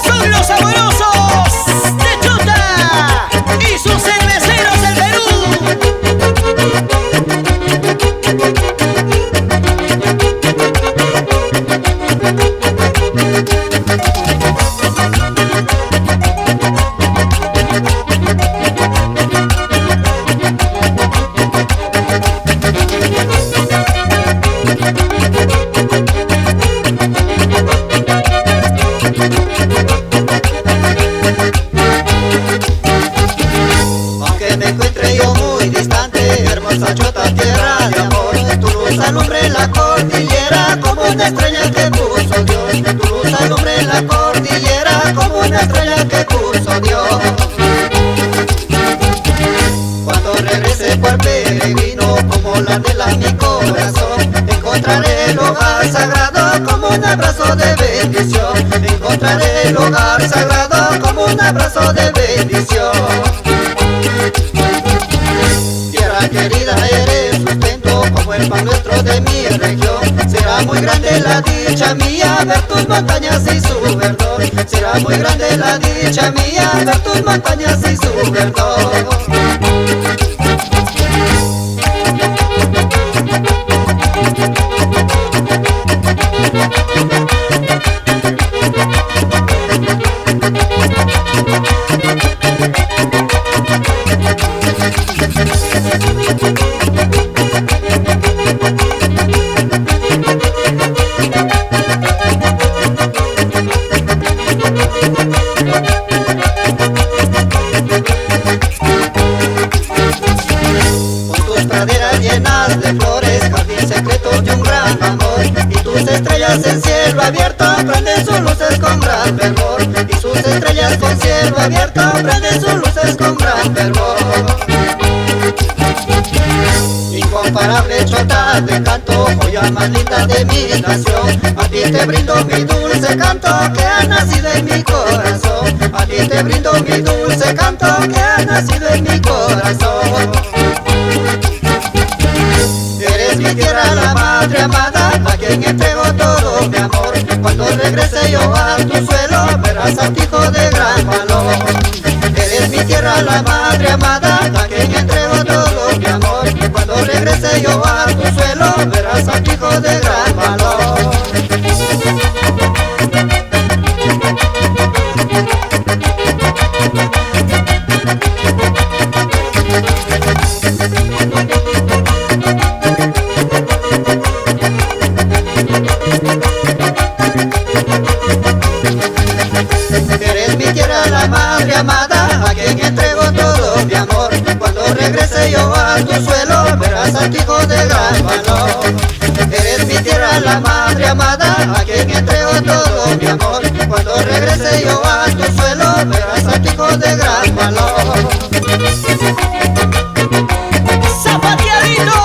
Son los sabrosos de Chuta y sus cerveceros del Aunque me encuentre yo muy distante, hermosa Chota, tierra de amor, tu luz alumbre en la cordillera como una estrella que puso Dios. Tu luz alumbre en la cordillera como una estrella que puso Dios. Cuando regrese por peregrino, como la de mi corazón, encontraré el hogar sagrado como un abrazo de bendición. Encontraré el hogar sagrado como un abrazo de bendición. Tierra querida, eres sustento como el pan nuestro de mi región. Será muy grande la dicha mía ver tus montañas y su verdor. Será muy grande la dicha mía ver tus montañas y su verdor. Llenas de flores, jardín secreto de un gran amor, y tus estrellas en cielo abierto prenden sus luces con gran fervor. Y sus estrellas con cielo abierto prenden sus luces con gran fervor. Incomparable Chota, te canto, joya más linda de mi nación. A ti te brindo mi dulce canto que ha nacido en mi corazón. A ti te brindo mi dulce canto que ha nacido en mi corazón. Eres mi tierra, la madre amada, a quien entrego todo mi amor. Cuando regrese yo a tu suelo, verás a tu hijo de gran valor. Eres mi tierra, la madre amada, a quien entrego todo mi amor. Cuando regrese yo a tu suelo, verás a tu hijo de gran valor. Eres mi tierra, la madre amada, a quien entrego todo mi amor. Cuando regrese yo a tu suelo, verás a tu hijo de gran valor. Eres mi tierra, la madre amada, a quien entrego todo mi amor. Cuando regrese yo a tu suelo, verás a tu hijo de gran valor. zapateadito,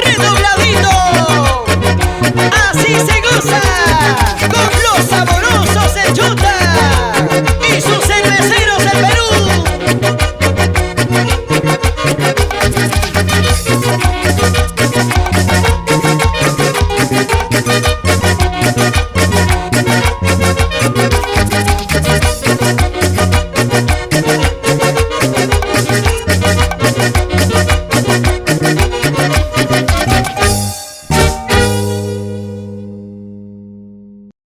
redobladito. Así se goza con los sabrosos.